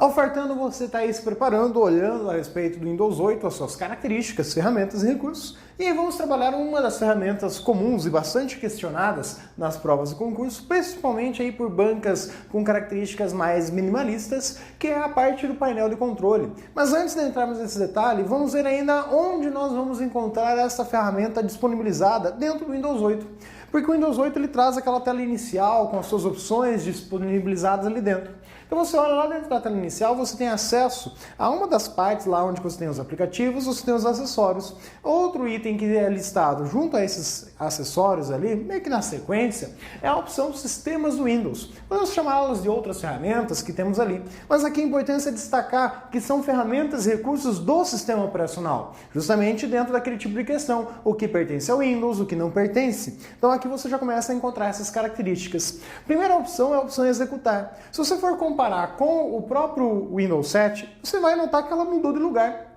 Ofertando, você está aí se preparando, olhando a respeito do Windows 8, as suas características, ferramentas e recursos. E aí vamos trabalhar uma das ferramentas comuns e bastante questionadas nas provas de concurso, principalmente aí por bancas com características mais minimalistas, que é a parte do painel de controle. Mas antes de entrarmos nesse detalhe, vamos ver ainda onde nós vamos encontrar essa ferramenta disponibilizada dentro do Windows 8. Porque o Windows 8 ele traz aquela tela inicial com as suas opções disponibilizadas ali dentro. Então você olha lá dentro da tela inicial, você tem acesso a uma das partes lá onde você tem os aplicativos, você tem os acessórios. Outro item que é listado junto a esses acessórios ali, meio que na sequência, é a opção Sistemas do Windows. Podemos chamá-las de outras ferramentas que temos ali, mas aqui a importância é destacar que são ferramentas e recursos do sistema operacional, justamente dentro daquele tipo de questão, o que pertence ao Windows, o que não pertence. Então aqui você já começa a encontrar essas características. Primeira opção é a opção Executar. Se você for comparar com o próprio Windows 7, você vai notar que ela mudou de lugar.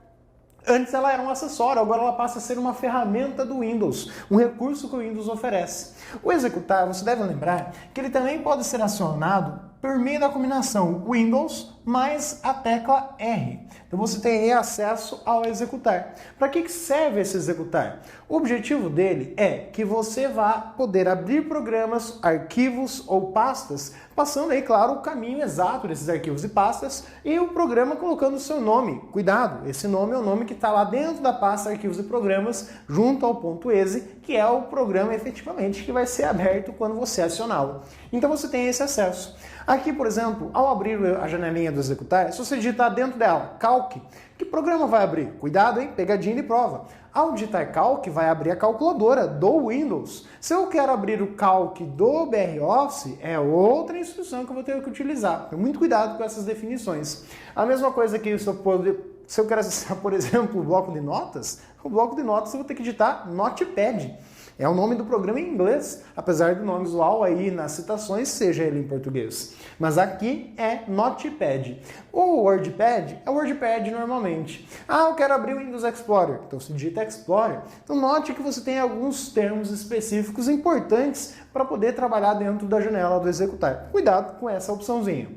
Antes ela era um acessório, agora ela passa a ser uma ferramenta do Windows, um recurso que o Windows oferece. O Executar, você deve lembrar que ele também pode ser acionado por meio da combinação Windows mais a tecla R. Então você tem aí acesso ao Executar. Para que serve esse Executar? O objetivo dele é que você vá poder abrir programas, arquivos ou pastas, passando aí, claro, o caminho exato desses arquivos e pastas e o programa colocando o seu nome. Cuidado, esse nome é o nome que está lá dentro da pasta arquivos e programas, junto ao .exe, que é o programa efetivamente que vai ser aberto quando você acioná-lo. Então você tem esse acesso. Aqui, por exemplo, ao abrir a janelinha do Executar, se você digitar dentro dela Calc, que programa vai abrir? Cuidado, hein? Pegadinha de prova. Ao digitar Calc, vai abrir a calculadora do Windows. Se eu quero abrir o Calc do BROffice, é outra instrução que eu vou ter que utilizar. Então, muito cuidado com essas definições. A mesma coisa que se eu quero acessar, por exemplo, o bloco de notas, eu vou ter que digitar Notepad. É o nome do programa em inglês, apesar do nome usual aí nas citações seja ele em português. Mas aqui é Notepad. O WordPad é o WordPad normalmente. Ah, eu quero abrir o Windows Explorer. Então se digita Explorer. Então note que você tem alguns termos específicos importantes para poder trabalhar dentro da janela do Executar. Cuidado com essa opçãozinha.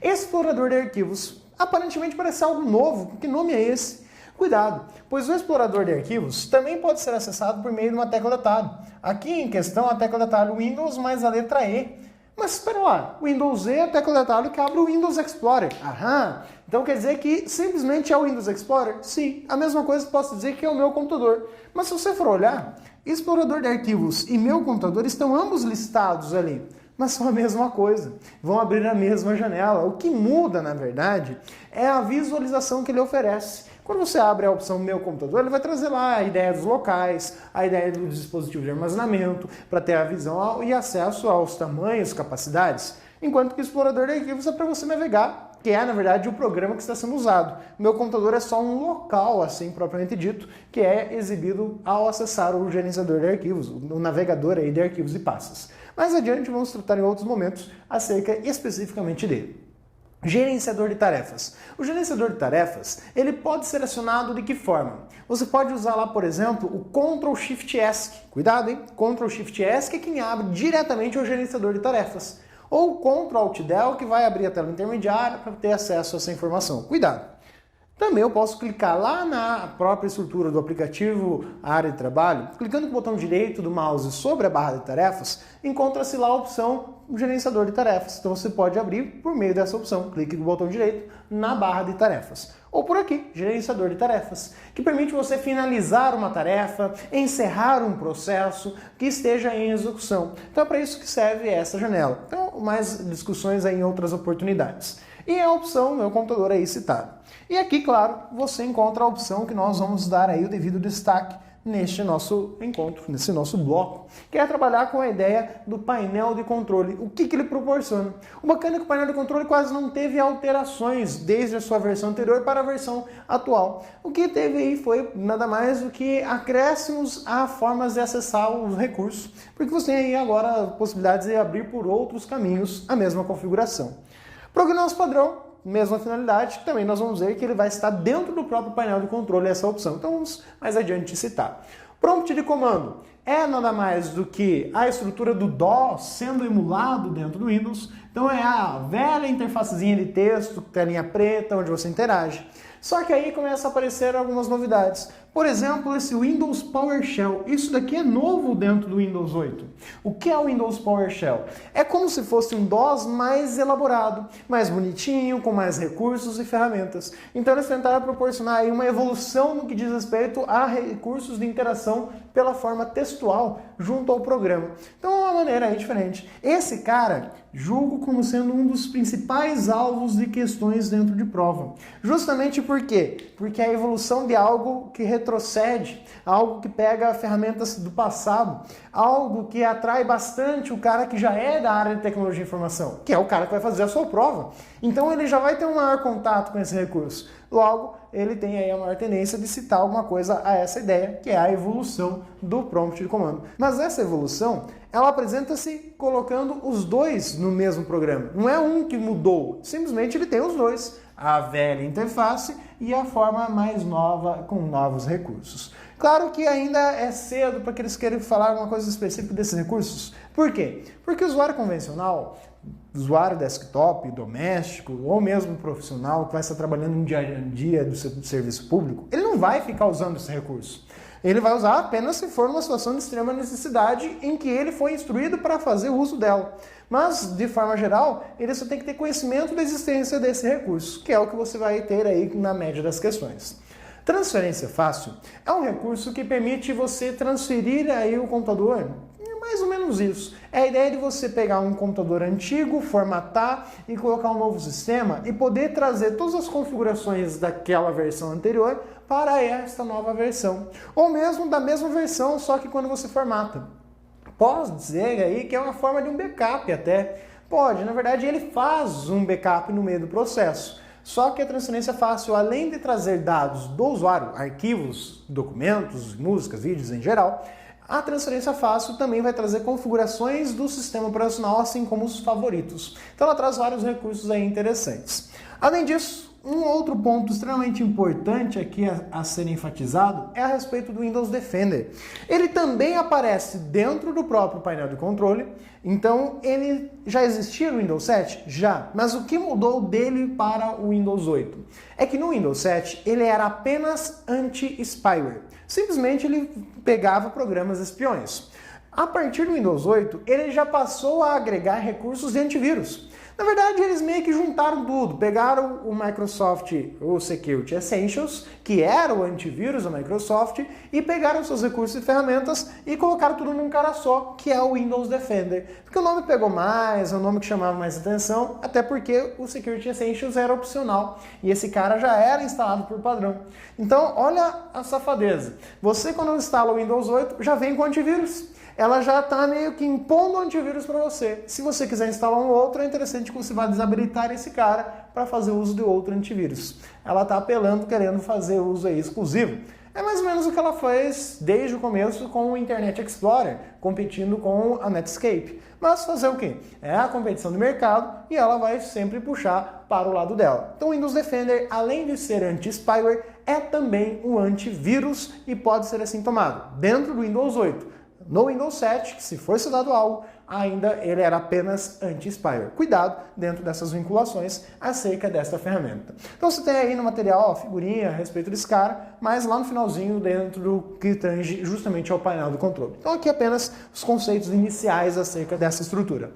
Explorador de arquivos. Aparentemente parece algo novo. Que nome é esse? Cuidado, pois o explorador de arquivos também pode ser acessado por meio de uma tecla de atalho. Aqui em questão a tecla de atalho Windows mais a letra E. Mas espera lá, Windows E é a tecla de atalho que abre o Windows Explorer. Aham, então quer dizer que simplesmente é o Windows Explorer? Sim, a mesma coisa que posso dizer que é o meu computador. Mas se você for olhar, explorador de arquivos e meu computador estão ambos listados ali. Mas são a mesma coisa, vão abrir a mesma janela. O que muda, na verdade, é a visualização que ele oferece. Quando você abre a opção Meu Computador, ele vai trazer lá a ideia dos locais, a ideia do dispositivo de armazenamento, para ter a visão e acesso aos tamanhos, capacidades. Enquanto que o explorador de arquivos é para você navegar, que é, na verdade, o programa que está sendo usado. O Meu Computador é só um local, assim, propriamente dito, que é exibido ao acessar o gerenciador de arquivos, o navegador aí de arquivos e pastas. Mais adiante, vamos tratar em outros momentos acerca especificamente dele. Gerenciador de tarefas. O gerenciador de tarefas, ele pode ser acionado de que forma? Você pode usar lá, por exemplo, o Ctrl+Shift+ESC. Cuidado, hein? Ctrl+Shift+ESC é quem abre diretamente o gerenciador de tarefas. Ou Ctrl+Alt+Del, que vai abrir a tela intermediária para ter acesso a essa informação. Cuidado! Também eu posso clicar lá na própria estrutura do aplicativo Área de Trabalho, clicando com o botão direito do mouse sobre a barra de tarefas, encontra-se lá a opção Gerenciador de Tarefas. Então você pode abrir por meio dessa opção, clique com o botão direito na barra de tarefas. Ou por aqui, Gerenciador de Tarefas, que permite você finalizar uma tarefa, encerrar um processo que esteja em execução. Então é para isso que serve essa janela. Então, mais discussões aí em outras oportunidades. E a opção Meu Computador aí citada. E aqui, claro, você encontra a opção que nós vamos dar aí o devido destaque neste nosso encontro, nesse nosso bloco, que é trabalhar com a ideia do painel de controle. O que ele proporciona? O bacana é que o painel de controle quase não teve alterações desde a sua versão anterior para a versão atual. O que teve aí foi nada mais do que acréscimos a formas de acessar os recursos, porque você tem aí agora possibilidades de abrir por outros caminhos a mesma configuração. Programas padrão, mesma finalidade, também nós vamos ver que ele vai estar dentro do próprio painel de controle essa opção. Então vamos mais adiante citar. Prompt de comando é nada mais do que a estrutura do DOS sendo emulado dentro do Windows. Então é a velha interfacezinha de texto, telinha preta, onde você interage. Só que aí começa a aparecer algumas novidades. Por exemplo, esse Windows PowerShell. Isso daqui é novo dentro do Windows 8. O que é o Windows PowerShell? É como se fosse um DOS mais elaborado, mais bonitinho, com mais recursos e ferramentas. Então eles tentaram proporcionar aí uma evolução no que diz respeito a recursos de interação pela forma textual junto ao programa. Então é uma maneira aí diferente. Esse cara, julgo como sendo um dos principais alvos de questões dentro de prova. Justamente por quê? Porque é a evolução de algo que retrocede, algo que pega ferramentas do passado, algo que atrai bastante o cara que já é da área de tecnologia e informação, que é o cara que vai fazer a sua prova. Então ele já vai ter um maior contato com esse recurso. Logo, ele tem aí a maior tendência de citar alguma coisa a essa ideia, que é a evolução do prompt de comando. Mas essa evolução, ela apresenta-se colocando os dois no mesmo programa. Não é um que mudou, simplesmente ele tem os dois. A velha interface e a forma mais nova com novos recursos. Claro que ainda é cedo para que eles queiram falar alguma coisa específica desses recursos. Por quê? Porque o usuário convencional, usuário desktop, doméstico ou mesmo profissional que vai estar trabalhando no dia a dia do serviço público, ele não vai ficar usando esse recurso. Ele vai usar apenas se for numa situação de extrema necessidade em que ele foi instruído para fazer uso dela. Mas, de forma geral, ele só tem que ter conhecimento da existência desse recurso, que é o que você vai ter aí na média das questões. Transferência fácil é um recurso que permite você transferir aí o computador. Mais ou menos isso. É a ideia de você pegar um computador antigo, formatar e colocar um novo sistema e poder trazer todas as configurações daquela versão anterior para esta nova versão. Ou mesmo da mesma versão, só que quando você formata. Posso dizer aí que é uma forma de um backup até. Pode, na verdade ele faz um backup no meio do processo. Só que a transferência fácil, além de trazer dados do usuário, arquivos, documentos, músicas, vídeos em geral, a transferência fácil também vai trazer configurações do sistema operacional, assim como os favoritos. Então ela traz vários recursos aí interessantes. Além disso, um outro ponto extremamente importante aqui a ser enfatizado é a respeito do Windows Defender. Ele também aparece dentro do próprio painel de controle, então ele já existia no Windows 7? Já, mas o que mudou dele para o Windows 8? É que no Windows 7 ele era apenas anti-spyware. Simplesmente ele pegava programas espiões. A partir do Windows 8, ele já passou a agregar recursos de antivírus. Na verdade, eles meio que juntaram tudo. Pegaram o Microsoft, o Security Essentials, que era o antivírus da Microsoft, e pegaram seus recursos e ferramentas e colocaram tudo num cara só, que é o Windows Defender. Porque o nome pegou mais, é um nome que chamava mais atenção, até porque o Security Essentials era opcional. E esse cara já era instalado por padrão. Então, olha a safadeza. Você, quando instala o Windows 8, já vem com antivírus. Ela já está meio que impondo antivírus para você. Se você quiser instalar um outro, é interessante que você vá desabilitar esse cara para fazer uso de outro antivírus. Ela está apelando, querendo fazer uso aí exclusivo. É mais ou menos o que ela fez desde o começo com o Internet Explorer, competindo com a Netscape. Mas fazer o quê? É a competição de mercado e ela vai sempre puxar para o lado dela. Então o Windows Defender, além de ser anti-spyware, é também um antivírus e pode ser assim tomado dentro do Windows 8. No Windows 7, que se fosse dado algo, ainda ele era apenas anti-spyware. Cuidado dentro dessas vinculações acerca desta ferramenta. Então você tem aí no material figurinha a respeito desse cara, mas lá no finalzinho dentro do que tange justamente ao painel do controle. Então aqui apenas os conceitos iniciais acerca dessa estrutura.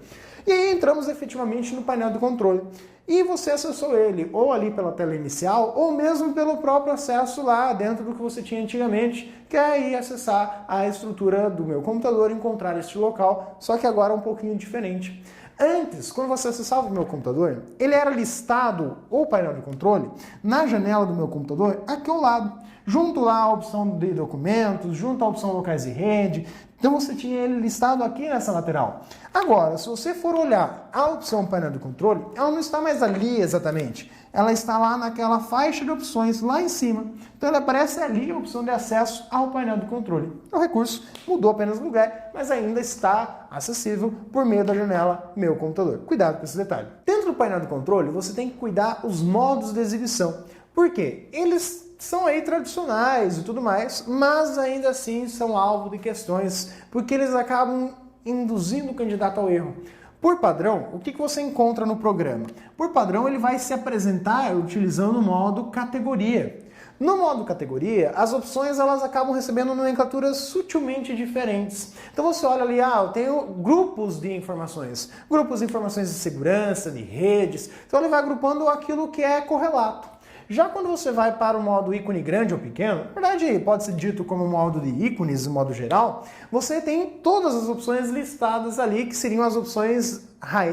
E aí entramos efetivamente no painel do controle. E você acessou ele ou ali pela tela inicial ou mesmo pelo próprio acesso lá dentro do que você tinha antigamente, que é aí acessar a estrutura do meu computador, encontrar este local, só que agora é um pouquinho diferente. Antes, quando você acessava o meu computador, ele era listado, o painel de controle, na janela do meu computador, aqui ao lado. Junto lá a opção de documentos, junto à opção locais de rede. Então você tinha ele listado aqui nessa lateral. Agora, se você for olhar a opção painel de controle, ela não está mais ali exatamente. Ela está lá naquela faixa de opções lá em cima. Então ela aparece ali a opção de acesso ao painel de controle. O recurso mudou apenas de lugar, mas ainda está acessível por meio da janela Meu Computador. Cuidado com esse detalhe. Dentro do painel de controle, você tem que cuidar os modos de exibição. Por quê? Eles são aí tradicionais e tudo mais, mas ainda assim são alvo de questões, porque eles acabam induzindo o candidato ao erro. Por padrão, o que você encontra no programa? Por padrão, ele vai se apresentar utilizando o modo categoria. No modo categoria, as opções elas acabam recebendo nomenclaturas sutilmente diferentes. Então você olha ali, eu tenho grupos de informações de segurança, de redes. Então ele vai agrupando aquilo que é correlato. Já quando você vai para o modo ícone grande ou pequeno, na verdade pode ser dito como modo de ícones, modo geral, você tem todas as opções listadas ali, que seriam as opções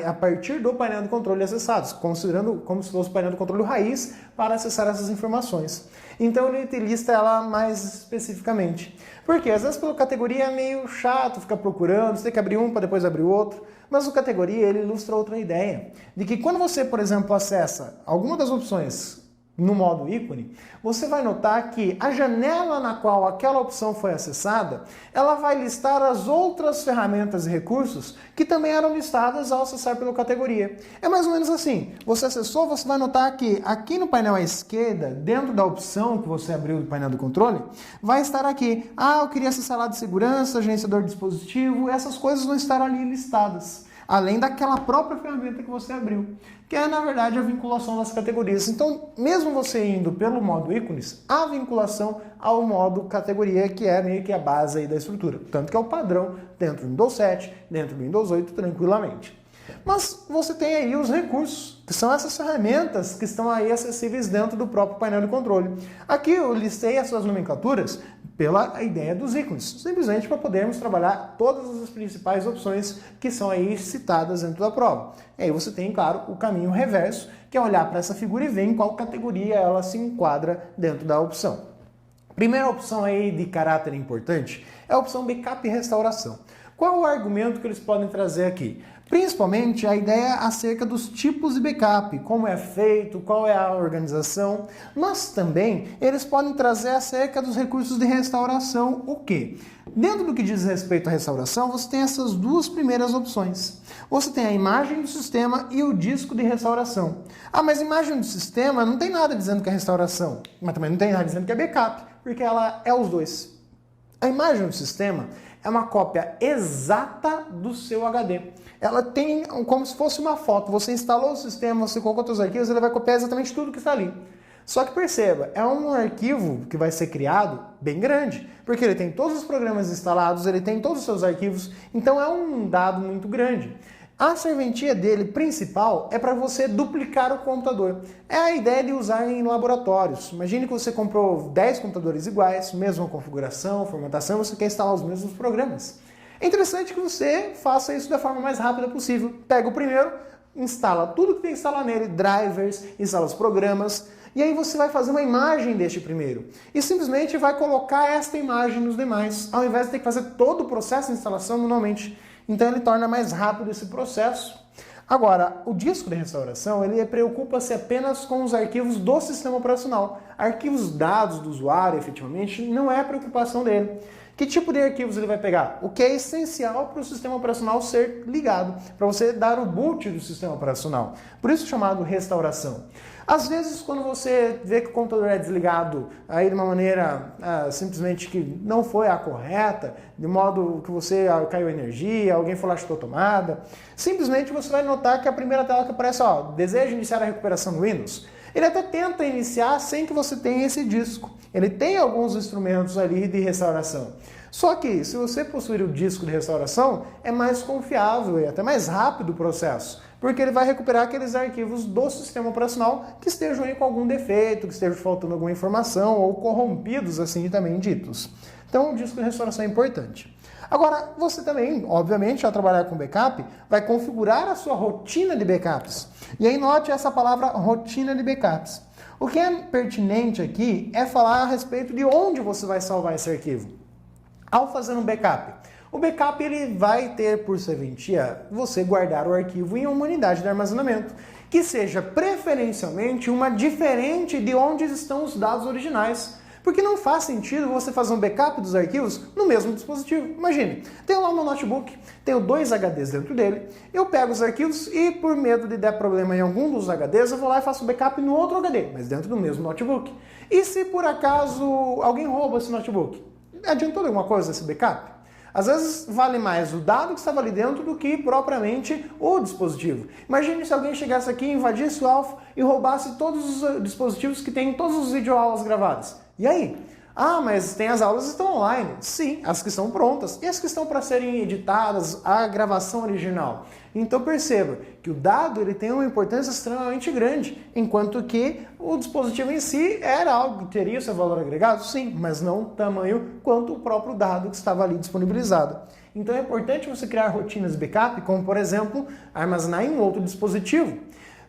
a partir do painel de controle acessados, considerando como se fosse o painel de controle raiz para acessar essas informações. Então ele te lista ela mais especificamente. Porque às vezes pela categoria é meio chato ficar procurando, você tem que abrir um para depois abrir o outro. Mas o categoria ele ilustra outra ideia, de que quando você, por exemplo, acessa alguma das opções no modo ícone, você vai notar que a janela na qual aquela opção foi acessada, ela vai listar as outras ferramentas e recursos que também eram listadas ao acessar pela categoria. É mais ou menos assim, você acessou, você vai notar que aqui no painel à esquerda, dentro da opção que você abriu do painel do controle, vai estar aqui, eu queria acessar lá de segurança, gerenciador de dispositivo, essas coisas vão estar ali listadas, além daquela própria ferramenta que você abriu, que é, na verdade, a vinculação das categorias. Então, mesmo você indo pelo modo ícones, há vinculação ao modo categoria, que é meio que a base aí da estrutura. Tanto que é o padrão dentro do Windows 7, dentro do Windows 8, tranquilamente. Mas você tem aí os recursos, que são essas ferramentas que estão aí acessíveis dentro do próprio painel de controle. Aqui eu listei as suas nomenclaturas pela ideia dos ícones, simplesmente para podermos trabalhar todas as principais opções que são aí citadas dentro da prova. E aí você tem, claro, o caminho reverso, que é olhar para essa figura e ver em qual categoria ela se enquadra dentro da opção. Primeira opção aí de caráter importante é a opção backup e restauração. Qual é o argumento que eles podem trazer aqui? Principalmente a ideia acerca dos tipos de backup, como é feito, qual é a organização, mas também eles podem trazer acerca dos recursos de restauração, o quê? Dentro do que diz respeito à restauração, você tem essas duas primeiras opções. Você tem a imagem do sistema e o disco de restauração. Mas a imagem do sistema não tem nada dizendo que é restauração, mas também não tem nada dizendo que é backup, porque ela é os dois. A imagem do sistema é uma cópia exata do seu HD. Ela tem como se fosse uma foto. Você instalou o sistema, você colocou seus arquivos, ele vai copiar exatamente tudo que está ali. Só que perceba, é um arquivo que vai ser criado bem grande, porque ele tem todos os programas instalados, ele tem todos os seus arquivos, então é um dado muito grande. A serventia dele principal é para você duplicar o computador. É a ideia de usar em laboratórios. Imagine que você comprou 10 computadores iguais, mesma configuração, formatação, você quer instalar os mesmos programas. É interessante que você faça isso da forma mais rápida possível. Pega o primeiro, instala tudo que tem que instalar nele, drivers, instala os programas, e aí você vai fazer uma imagem deste primeiro. E simplesmente vai colocar esta imagem nos demais, ao invés de ter que fazer todo o processo de instalação manualmente. Então ele torna mais rápido esse processo. Agora, o disco de restauração, ele preocupa-se apenas com os arquivos do sistema operacional. Arquivos dados do usuário, efetivamente, não é a preocupação dele. Que tipo de arquivos ele vai pegar? O que é essencial para o sistema operacional ser ligado, para você dar o boot do sistema operacional. Por isso chamado restauração. Às vezes, quando você vê que o computador é desligado aí de uma maneira simplesmente que não foi a correta, de modo que você caiu energia, alguém foi lá e chutou a tomada, simplesmente você vai notar que a primeira tela que aparece, deseja iniciar a recuperação do Windows. Ele até tenta iniciar sem que você tenha esse disco. Ele tem alguns instrumentos ali de restauração. Só que, se você possuir o disco de restauração, é mais confiável e até mais rápido o processo, porque ele vai recuperar aqueles arquivos do sistema operacional que estejam aí com algum defeito, que estejam faltando alguma informação ou corrompidos, assim também ditos. Então, o disco de restauração é importante. Agora, você também, obviamente, ao trabalhar com backup, vai configurar a sua rotina de backups. E aí note essa palavra rotina de backups. O que é pertinente aqui é falar a respeito de onde você vai salvar esse arquivo. Ao fazer um backup, o backup ele vai ter por serventia você guardar o arquivo em uma unidade de armazenamento, que seja preferencialmente uma diferente de onde estão os dados originais. Porque não faz sentido você fazer um backup dos arquivos no mesmo dispositivo. Imagine, tenho lá meu notebook, tenho 2 HDs dentro dele, eu pego os arquivos e, por medo de dar problema em algum dos HDs, eu vou lá e faço backup no outro HD, mas dentro do mesmo notebook. E se por acaso alguém rouba esse notebook? Adiantou alguma coisa esse backup? Às vezes vale mais o dado que estava ali dentro do que propriamente o dispositivo. Imagine se alguém chegasse aqui, invadisse o Alpha e roubasse todos os dispositivos que têm todos os videoaulas gravadas. E aí? Ah, mas tem as aulas que estão online. Sim, as que estão prontas e as que estão para serem editadas, a gravação original. Então perceba que o dado ele tem uma importância extremamente grande, enquanto que o dispositivo em si era algo que teria seu valor agregado, sim, mas não tamanho quanto o próprio dado que estava ali disponibilizado. Então é importante você criar rotinas de backup, como por exemplo, armazenar em um outro dispositivo.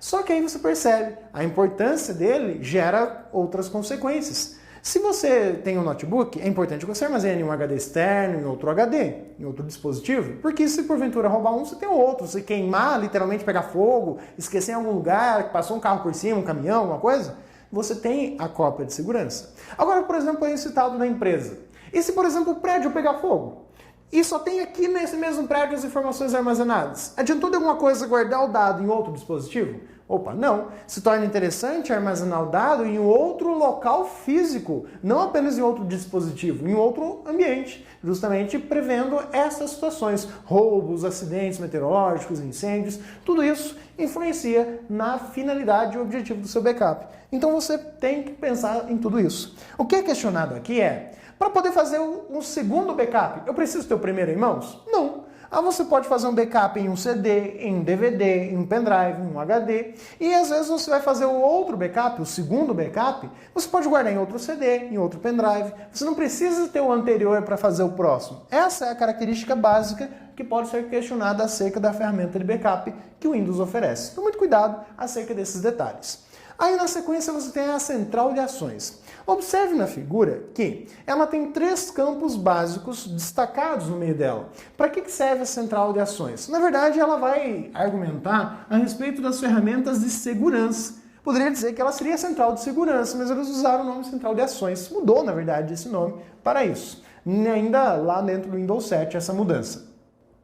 Só que aí você percebe, a importância dele gera outras consequências. Se você tem um notebook, é importante que você armazene em um HD externo, em outro HD, em outro dispositivo, porque se porventura roubar um, você tem o outro. Se queimar, literalmente pegar fogo, esquecer em algum lugar, passou um carro por cima, um caminhão, alguma coisa, você tem a cópia de segurança. Agora, por exemplo, aí citado na empresa. E se, por exemplo, o prédio pegar fogo? E só tem aqui nesse mesmo prédio as informações armazenadas. Adiantou de alguma coisa guardar o dado em outro dispositivo? Opa, não. Se torna interessante armazenar o dado em outro local físico, não apenas em outro dispositivo, em outro ambiente, justamente prevendo essas situações, roubos, acidentes meteorológicos, incêndios, tudo isso influencia na finalidade e objetivo do seu backup. Então você tem que pensar em tudo isso. O que é questionado aqui é, para poder fazer um segundo backup, eu preciso ter o primeiro em mãos? Não. Você pode fazer um backup em um CD, em um DVD, em um pendrive, em um HD, e às vezes você vai fazer o outro backup, o segundo backup, você pode guardar em outro CD, em outro pendrive, você não precisa ter o anterior para fazer o próximo. Essa é a característica básica que pode ser questionada acerca da ferramenta de backup que o Windows oferece. Então muito cuidado acerca desses detalhes. Aí na sequência você tem a central de ações. Observe na figura que ela tem 3 campos básicos destacados no meio dela. Para que serve a central de ações? Na verdade, ela vai argumentar a respeito das ferramentas de segurança. Poderia dizer que ela seria a central de segurança, mas eles usaram o nome central de ações. Mudou, na verdade, esse nome para isso. Ainda lá dentro do Windows 7, essa mudança.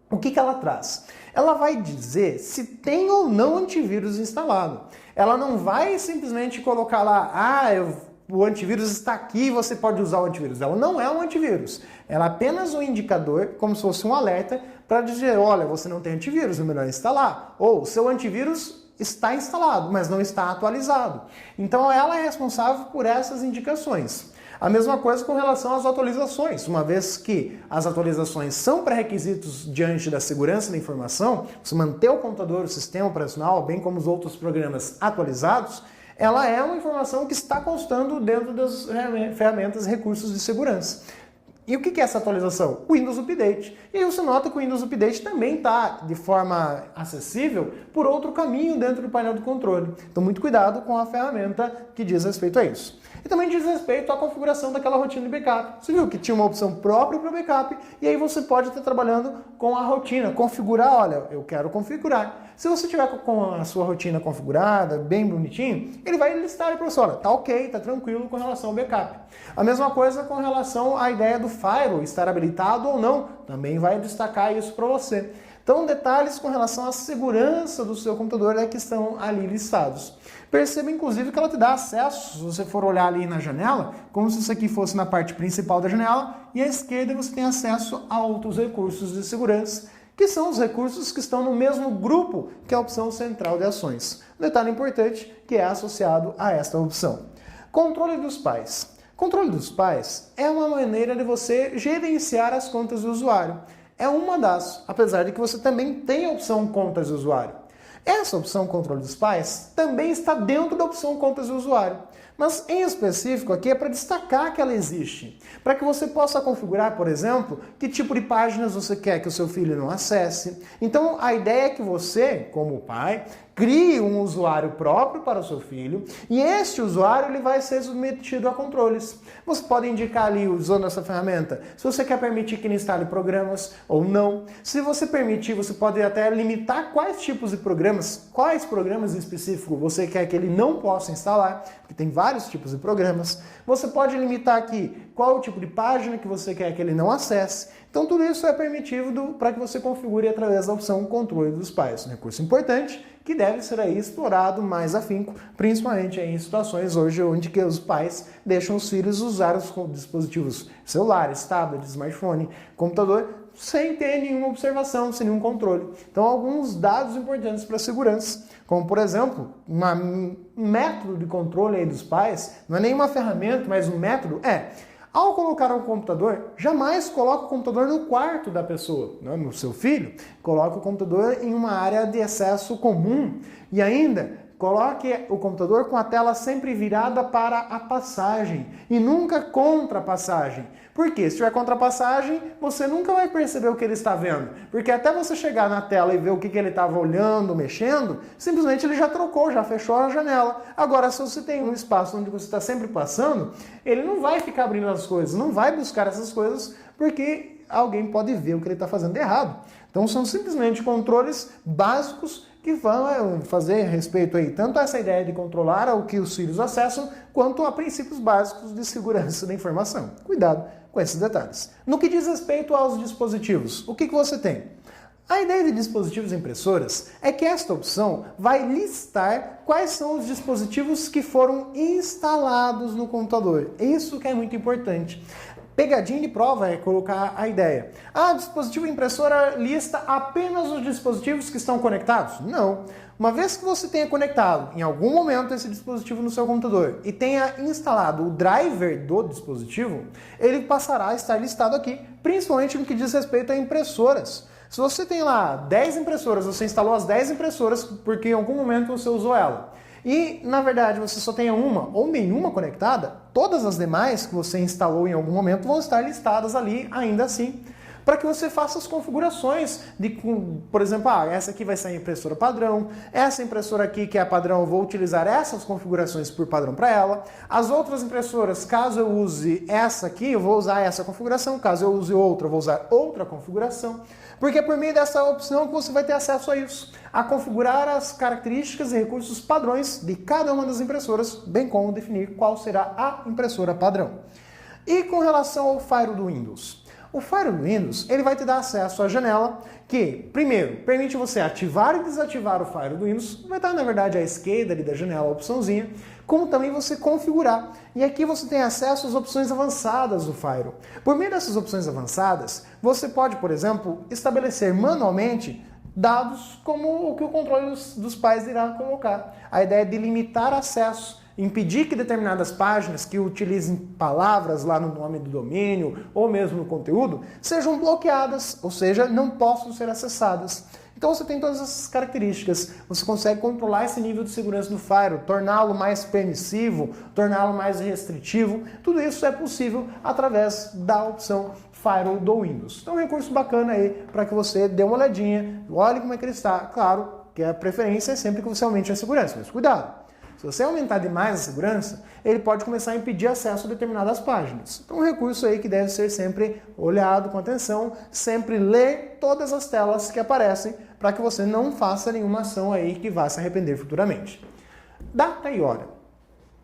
O que ela traz? Ela vai dizer se tem ou não antivírus instalado. Ela não vai simplesmente colocar lá, o antivírus está aqui e você pode usar o antivírus. Ela não é um antivírus. Ela é apenas um indicador, como se fosse um alerta, para dizer, olha, você não tem antivírus, é melhor instalar. Ou, seu antivírus está instalado, mas não está atualizado. Então, ela é responsável por essas indicações. A mesma coisa com relação às atualizações, uma vez que as atualizações são pré-requisitos diante da segurança da informação, você manter o computador, o sistema operacional, bem como os outros programas atualizados, ela é uma informação que está constando dentro das ferramentas e recursos de segurança. E o que é essa atualização? O Windows Update. E aí você nota que o Windows Update também está de forma acessível por outro caminho dentro do painel de controle. Então muito cuidado com a ferramenta que diz respeito a isso. E também diz respeito à configuração daquela rotina de backup. Você viu que tinha uma opção própria para backup e aí você pode estar trabalhando com a rotina, configurar, olha, eu quero configurar. Se você tiver com a sua rotina configurada, bem bonitinho, ele vai listar para você, olha, tá ok, tá tranquilo com relação ao backup. A mesma coisa com relação à ideia do firewall, estar habilitado ou não, também vai destacar isso para você. Então, detalhes com relação à segurança do seu computador é que estão ali listados. Perceba, inclusive, que ela te dá acesso, se você for olhar ali na janela, como se isso aqui fosse na parte principal da janela, e à esquerda você tem acesso a outros recursos de segurança, que são os recursos que estão no mesmo grupo que a opção central de ações. Um detalhe importante que é associado a esta opção. Controle dos pais. Controle dos pais é uma maneira de você gerenciar as contas do usuário. É uma das, apesar de que você também tem a opção contas do usuário. Essa opção controle dos pais também está dentro da opção contas do usuário. Mas em específico aqui é para destacar que ela existe. Para que você possa configurar, por exemplo, que tipo de páginas você quer que o seu filho não acesse. Então a ideia é que você, como pai, crie um usuário próprio para o seu filho e este usuário ele vai ser submetido a controles. Você pode indicar ali, usando essa ferramenta, se você quer permitir que ele instale programas ou não. Se você permitir, você pode até limitar quais tipos de programas, quais programas em específico você quer que ele não possa instalar, porque tem vários vários tipos de programas. Você pode limitar aqui qual o tipo de página que você quer que ele não acesse. Então tudo isso é permitido para que você configure através da opção controle dos pais. Um recurso importante que deve ser aí explorado mais afinco, principalmente em situações hoje onde que os pais deixam os filhos usar os dispositivos celulares, tablets, smartphone, computador, sem ter nenhuma observação, sem nenhum controle. Então, alguns dados importantes para a segurança, como, por exemplo, um método de controle aí dos pais, não é nenhuma ferramenta, mas um método, ao colocar um computador, jamais coloque o computador no quarto da pessoa, no seu filho. Coloque o computador em uma área de acesso comum e ainda coloque o computador com a tela sempre virada para a passagem e nunca contra a passagem. Por quê? Se tiver contra a passagem, você nunca vai perceber o que ele está vendo. Porque até você chegar na tela e ver o que ele estava olhando, mexendo, simplesmente ele já trocou, já fechou a janela. Agora, se você tem um espaço onde você está sempre passando, ele não vai ficar abrindo as coisas, não vai buscar essas coisas, porque alguém pode ver o que ele está fazendo de errado. Então, são simplesmente controles básicos que vão fazer respeito aí tanto a essa ideia de controlar o que os filhos acessam, quanto a princípios básicos de segurança da informação. Cuidado com esses detalhes. No que diz respeito aos dispositivos, o que você tem? A ideia de dispositivos impressoras é que esta opção vai listar quais são os dispositivos que foram instalados no computador. Isso que é muito importante. Pegadinha de prova é colocar a ideia. Dispositivo impressora lista apenas os dispositivos que estão conectados? Não. Uma vez que você tenha conectado em algum momento esse dispositivo no seu computador e tenha instalado o driver do dispositivo, ele passará a estar listado aqui, principalmente no que diz respeito a impressoras. Se você tem lá 10 impressoras, você instalou as 10 impressoras porque em algum momento você usou ela, e, na verdade, você só tenha uma ou nenhuma conectada, todas as demais que você instalou em algum momento vão estar listadas ali ainda assim, para que você faça as configurações de, por exemplo, essa aqui vai ser a impressora padrão, essa impressora aqui que é a padrão, eu vou utilizar essas configurações por padrão para ela. As outras impressoras, caso eu use essa aqui, eu vou usar essa configuração, caso eu use outra, eu vou usar outra configuração. Porque é por meio dessa opção que você vai ter acesso a isso, a configurar as características e recursos padrões de cada uma das impressoras, bem como definir qual será a impressora padrão. E com relação ao Fire do Windows? O Fire do Windows ele vai te dar acesso à janela que, primeiro, permite você ativar e desativar o Fire do Windows, vai estar na verdade à esquerda ali da janela a opçãozinha, como também você configurar. E aqui você tem acesso às opções avançadas do Fire. Por meio dessas opções avançadas, você pode, por exemplo, estabelecer manualmente dados como o que o controle dos pais irá colocar. A ideia é de limitar acesso, impedir que determinadas páginas que utilizem palavras lá no nome do domínio ou mesmo no conteúdo sejam bloqueadas, ou seja, não possam ser acessadas. Então você tem todas essas características, você consegue controlar esse nível de segurança do Fire, torná-lo mais permissivo, torná-lo mais restritivo, tudo isso é possível através da opção Fire do Windows. Então é um recurso bacana aí para que você dê uma olhadinha, olhe como é que ele está. Claro que a preferência é sempre que você aumente a segurança, mas cuidado! Se você aumentar demais a segurança, ele pode começar a impedir acesso a determinadas páginas. Então, um recurso aí que deve ser sempre olhado com atenção, sempre ler todas as telas que aparecem, para que você não faça nenhuma ação aí que vá se arrepender futuramente. Data e hora.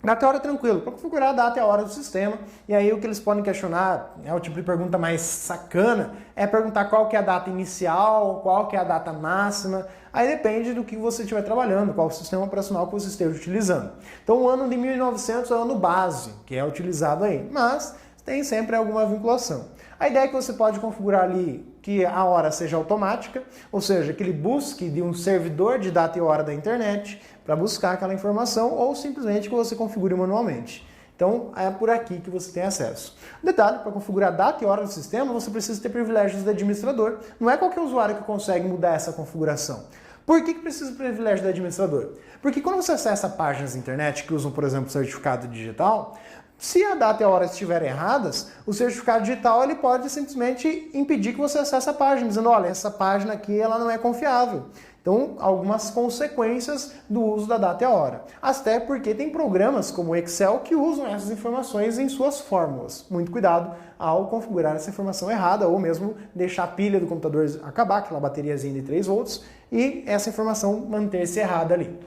Data e hora é tranquilo, para configurar a data e a hora do sistema, e aí o que eles podem questionar, é o tipo de pergunta mais sacana, é perguntar qual que é a data inicial, qual que é a data máxima, aí depende do que você estiver trabalhando, qual o sistema operacional que você esteja utilizando. Então o ano de 1900 é o ano base, que é utilizado aí, mas tem sempre alguma vinculação. A ideia é que você pode configurar ali que a hora seja automática, ou seja, que ele busque de um servidor de data e hora da internet para buscar aquela informação, ou simplesmente que você configure manualmente. Então, é por aqui que você tem acesso. Detalhe, para configurar data e hora do sistema, você precisa ter privilégios de administrador. Não é qualquer usuário que consegue mudar essa configuração. Por que precisa de privilégio do administrador? Porque quando você acessa páginas da internet que usam, por exemplo, certificado digital, se a data e a hora estiverem erradas, o certificado digital ele pode simplesmente impedir que você acesse a página, dizendo, olha, essa página aqui ela não é confiável. Então, algumas consequências do uso da data e a hora. Até porque tem programas como o Excel que usam essas informações em suas fórmulas. Muito cuidado ao configurar essa informação errada ou mesmo deixar a pilha do computador acabar, aquela bateriazinha de 3 volts, e essa informação manter-se errada ali.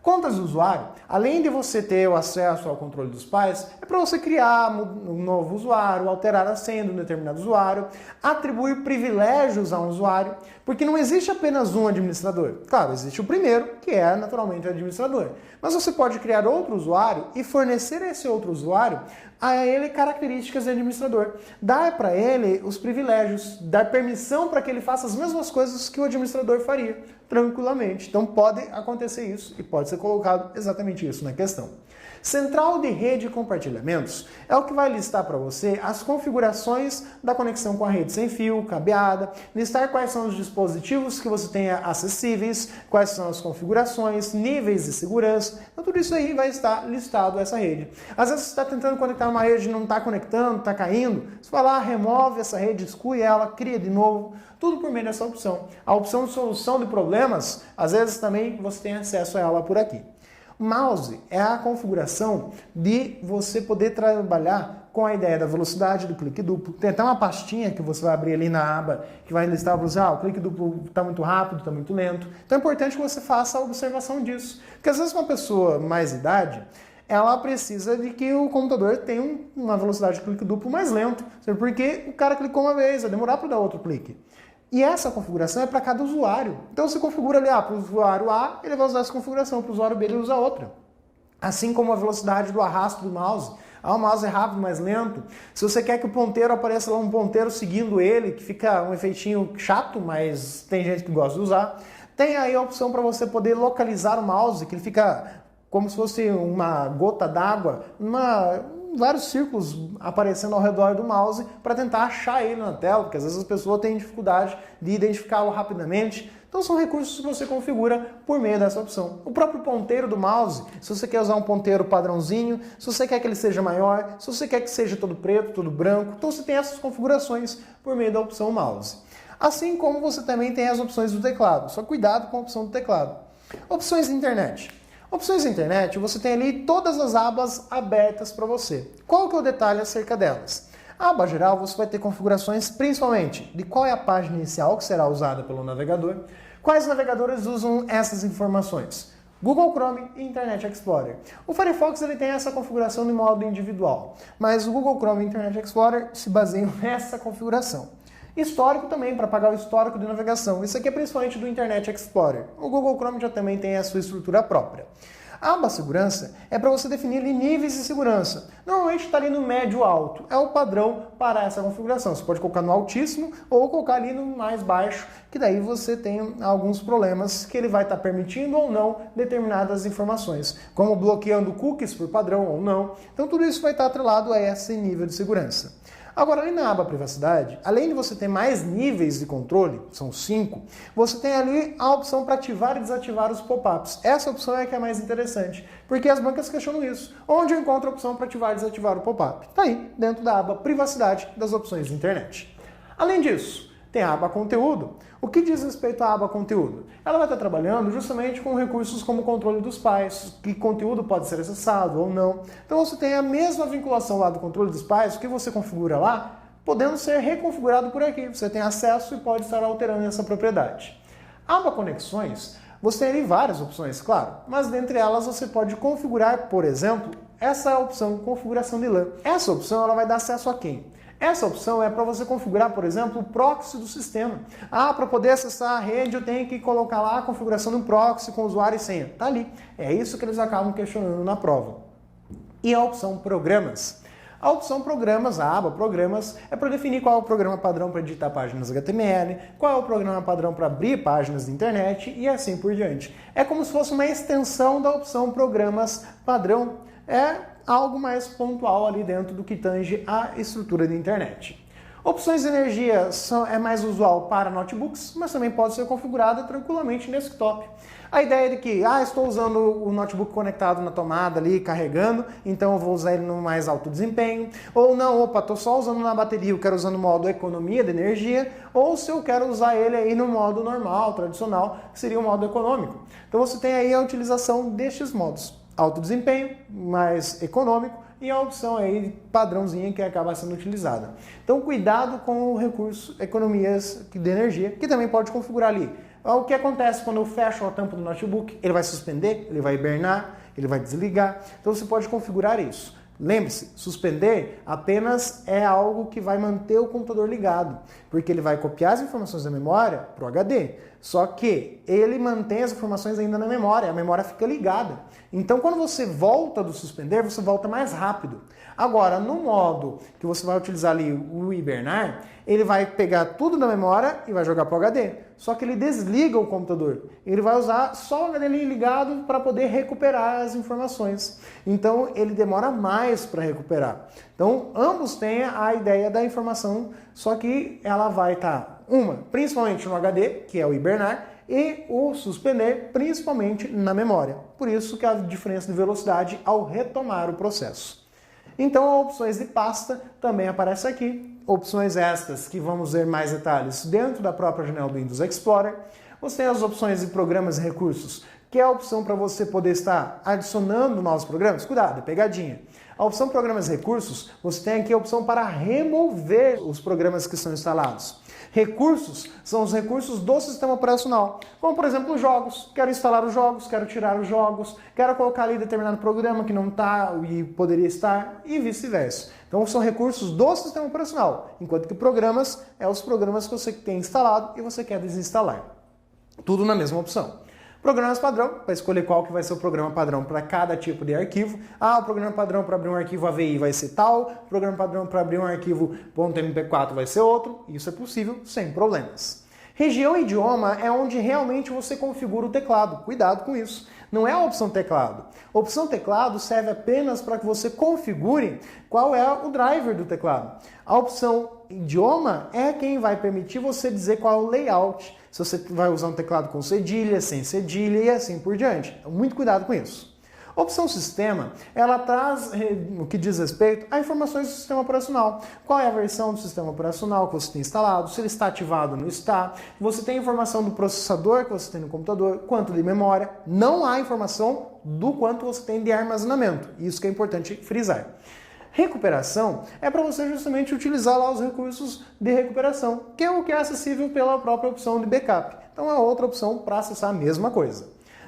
Contas do usuário, além de você ter o acesso ao controle dos pais, é para você criar um novo usuário, alterar a senha de um determinado usuário, atribuir privilégios a um usuário, porque não existe apenas um administrador. Claro, existe o primeiro, que é naturalmente o administrador. Mas você pode criar outro usuário e fornecer a esse outro usuário a ele características de administrador. Dar para ele os privilégios, dar permissão para que ele faça as mesmas coisas que o administrador faria, tranquilamente. Então pode acontecer isso e pode ser colocado exatamente isso na questão. Central de rede e compartilhamentos é o que vai listar para você as configurações da conexão com a rede sem fio, cabeada, listar quais são os dispositivos que você tenha acessíveis, quais são as configurações, níveis de segurança. Então tudo isso aí vai estar listado essa rede. Às vezes você está tentando conectar uma rede e não está conectando, está caindo. Você vai lá, remove essa rede, exclui ela, cria de novo. Tudo por meio dessa opção. A opção de solução de problemas, às vezes também você tem acesso a ela por aqui. Mouse é a configuração de você poder trabalhar com a ideia da velocidade do clique duplo. Tem até uma pastinha que você vai abrir ali na aba que vai listar para você, o clique duplo está muito rápido, está muito lento. Então é importante que você faça a observação disso. Porque às vezes uma pessoa mais idade, ela precisa de que o computador tenha uma velocidade de clique duplo mais lento. Porque o cara clicou uma vez, vai demorar para dar outro clique. E essa configuração é para cada usuário. Então você configura ali, para o usuário A, ele vai usar essa configuração, para o usuário B ele usa outra. Assim como a velocidade do arrasto do mouse. O mouse é rápido, mais lento. Se você quer que o ponteiro apareça lá, um ponteiro seguindo ele, que fica um efeitinho chato, mas tem gente que gosta de usar. Tem aí a opção para você poder localizar o mouse, que ele fica como se fosse uma gota d'água, vários círculos aparecendo ao redor do mouse para tentar achar ele na tela, porque às vezes as pessoas têm dificuldade de identificá-lo rapidamente. Então são recursos que você configura por meio dessa opção. O próprio ponteiro do mouse, se você quer usar um ponteiro padrãozinho, se você quer que ele seja maior, se você quer que seja todo preto, todo branco, então você tem essas configurações por meio da opção mouse. Assim como você também tem as opções do teclado, só cuidado com a opção do teclado. Opções de internet. Opções da internet, você tem ali todas as abas abertas para você. Qual que é o detalhe acerca delas? A aba geral, você vai ter configurações principalmente de qual é a página inicial que será usada pelo navegador, quais navegadores usam essas informações. Google Chrome e Internet Explorer. O Firefox ele tem essa configuração de modo individual, mas o Google Chrome e Internet Explorer se baseiam nessa configuração. Histórico também, para pagar o histórico de navegação. Isso aqui é principalmente do Internet Explorer. O Google Chrome já também tem a sua estrutura própria. A aba segurança é para você definir ali níveis de segurança. Normalmente está ali no médio alto. É o padrão para essa configuração. Você pode colocar no altíssimo ou colocar ali no mais baixo, que daí você tem alguns problemas que ele vai estar permitindo ou não determinadas informações, como bloqueando cookies por padrão ou não. Então tudo isso vai estar atrelado a esse nível de segurança. Agora, ali na aba privacidade, além de você ter mais níveis de controle, são 5, você tem ali a opção para ativar e desativar os pop-ups. Essa opção é a que é mais interessante, porque as bancas questionam isso. Onde eu encontro a opção para ativar e desativar o pop-up? Está aí, dentro da aba privacidade das opções de internet. Além disso, tem a aba conteúdo. O que diz respeito à aba conteúdo? Ela vai estar trabalhando justamente com recursos como o controle dos pais, que conteúdo pode ser acessado ou não. Então você tem a mesma vinculação lá do controle dos pais, o que você configura lá, podendo ser reconfigurado por aqui. Você tem acesso e pode estar alterando essa propriedade. A aba conexões, você tem ali várias opções, claro, mas dentre elas você pode configurar, por exemplo, essa opção configuração de LAN. Essa opção ela vai dar acesso a quem? Essa opção é para você configurar, por exemplo, o proxy do sistema. Para poder acessar a rede eu tenho que colocar lá a configuração de um proxy com usuário e senha. Está ali. É isso que eles acabam questionando na prova. E a opção programas. A opção programas, a aba programas, é para definir qual é o programa padrão para editar páginas HTML, qual é o programa padrão para abrir páginas de internet e assim por diante. É como se fosse uma extensão da opção programas padrão. É algo mais pontual ali dentro do que tange a estrutura de internet. Opções de energia é mais usual para notebooks, mas também pode ser configurada tranquilamente em desktop. A ideia de que, estou usando o notebook conectado na tomada ali, carregando, então eu vou usar ele no mais alto desempenho. Ou não, estou só usando na bateria, eu quero usar no modo economia de energia. Ou se eu quero usar ele aí no modo normal, tradicional, que seria o modo econômico. Então você tem aí a utilização destes modos. Alto desempenho, mais econômico e a opção aí padrãozinha que acaba sendo utilizada. Então cuidado com o recurso economias de energia, que também pode configurar ali O que acontece quando eu fecho a tampa do notebook? Ele vai suspender, ele vai hibernar, ele vai desligar. Então você pode configurar isso. Lembre-se, suspender apenas é algo que vai manter o computador ligado, porque ele vai copiar as informações da memória para o HD, só que ele mantém as informações ainda na memória, a memória fica ligada. Então quando você volta do suspender, você volta mais rápido. Agora, no modo que você vai utilizar ali o hibernar, ele vai pegar tudo da memória e vai jogar para o HD. Só que ele desliga o computador. Ele vai usar só o HD ligado para poder recuperar as informações. Então, ele demora mais para recuperar. Então, ambos têm a ideia da informação, só que ela vai estar, principalmente no HD, que é o hibernar, e o suspender, principalmente na memória. Por isso que a diferença de velocidade ao retomar o processo. Então, opções de pasta também aparecem aqui. Opções estas que vamos ver mais detalhes dentro da própria janela do Windows Explorer. Você tem as opções de programas e recursos, que é a opção para você poder estar adicionando novos programas. Cuidado, é pegadinha. A opção Programas e Recursos, você tem aqui a opção para remover os programas que estão instalados. Recursos são os recursos do sistema operacional, como por exemplo os jogos. Quero instalar os jogos, quero tirar os jogos, quero colocar ali determinado programa que não está e poderia estar e vice-versa. Então são recursos do sistema operacional, enquanto que programas é os programas que você tem instalado e você quer desinstalar. Tudo na mesma opção. Programas padrão, para escolher qual que vai ser o programa padrão para cada tipo de arquivo. O programa padrão para abrir um arquivo AVI vai ser tal, o programa padrão para abrir um arquivo .mp4 vai ser outro. Isso é possível sem problemas. Região e idioma é onde realmente você configura o teclado. Cuidado com isso. Não é a opção teclado. A opção teclado serve apenas para que você configure qual é o driver do teclado. A opção idioma é quem vai permitir você dizer qual é o layout. Se você vai usar um teclado com cedilha, sem cedilha e assim por diante. Então, muito cuidado com isso. A opção sistema, ela traz o que diz respeito a informações do sistema operacional. Qual é a versão do sistema operacional que você tem instalado, se ele está ativado ou não está. Você tem informação do processador que você tem no computador, quanto de memória. Não há informação do quanto você tem de armazenamento. Isso que é importante frisar. Recuperação é para você justamente utilizar lá os recursos de recuperação, que é o que é acessível pela própria opção de backup. Então é outra opção para acessar a mesma coisa.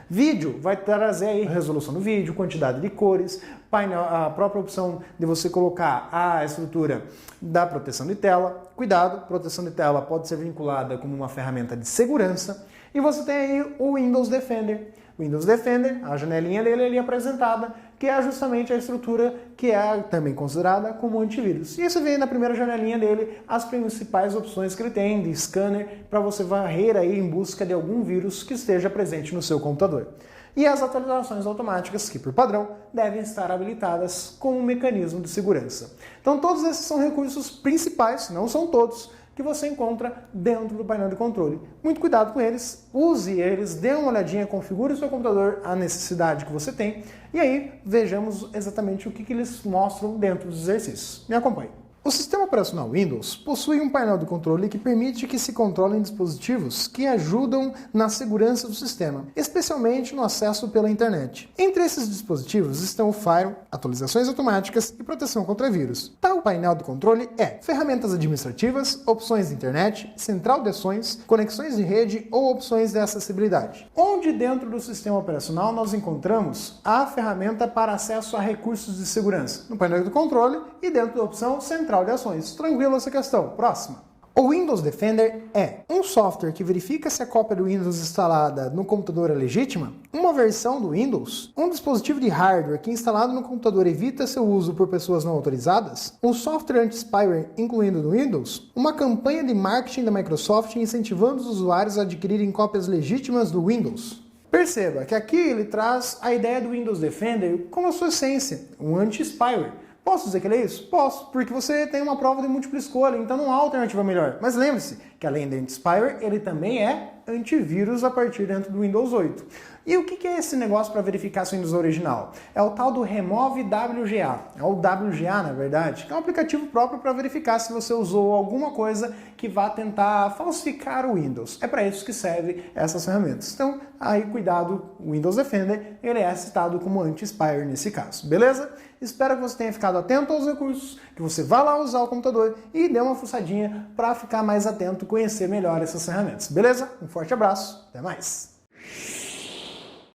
Vídeo vai trazer aí a resolução do vídeo, quantidade de cores, painel, a própria opção de você colocar a estrutura da proteção de tela. Cuidado, proteção de tela pode ser vinculada como uma ferramenta de segurança. E você tem aí o Windows Defender. O Windows Defender, a janelinha dele ali apresentada, que é justamente a estrutura que é também considerada como antivírus. E você vê na primeira janelinha dele as principais opções que ele tem de scanner para você varrer aí em busca de algum vírus que esteja presente no seu computador. E as atualizações automáticas, que por padrão devem estar habilitadas como um mecanismo de segurança. Então todos esses são recursos principais, não são todos, que você encontra dentro do painel de controle. Muito cuidado com eles, use eles, dê uma olhadinha, configure o seu computador à necessidade que você tem e aí vejamos exatamente o que eles mostram dentro dos exercícios. Me acompanhe. O sistema operacional Windows possui um painel de controle que permite que se controlem dispositivos que ajudam na segurança do sistema, especialmente no acesso pela internet. Entre esses dispositivos estão o Firewall, atualizações automáticas e proteção contra vírus. Tal painel de controle é ferramentas administrativas, opções de internet, central de ações, conexões de rede ou opções de acessibilidade. Onde dentro do sistema operacional nós encontramos a ferramenta para acesso a recursos de segurança? No painel de controle e dentro da opção central de ações. Tranquilo essa questão. Próxima. O Windows Defender é um software que verifica se a cópia do Windows instalada no computador é legítima, uma versão do Windows, um dispositivo de hardware que instalado no computador evita seu uso por pessoas não autorizadas, um software anti-spyware incluindo no Windows, uma campanha de marketing da Microsoft incentivando os usuários a adquirirem cópias legítimas do Windows. Perceba que aqui ele traz a ideia do Windows Defender como a sua essência, um anti-spyware. Posso dizer que ele é isso? Posso, porque você tem uma prova de múltipla escolha, então não há alternativa melhor. Mas lembre-se que além de anti-spyware, ele também é antivírus a partir dentro do Windows 8. E o que é esse negócio para verificar se o Windows é original? É o tal do Remove WGA, é o WGA na verdade, que é um aplicativo próprio para verificar se você usou alguma coisa que vá tentar falsificar o Windows. É para isso que serve essas ferramentas. Então, aí cuidado, o Windows Defender, ele é citado como anti-spyware nesse caso, beleza? Espero que você tenha ficado atento aos recursos, que você vá lá usar o computador e dê uma fuçadinha para ficar mais atento conhecer melhor essas ferramentas. Beleza? Um forte abraço, até mais!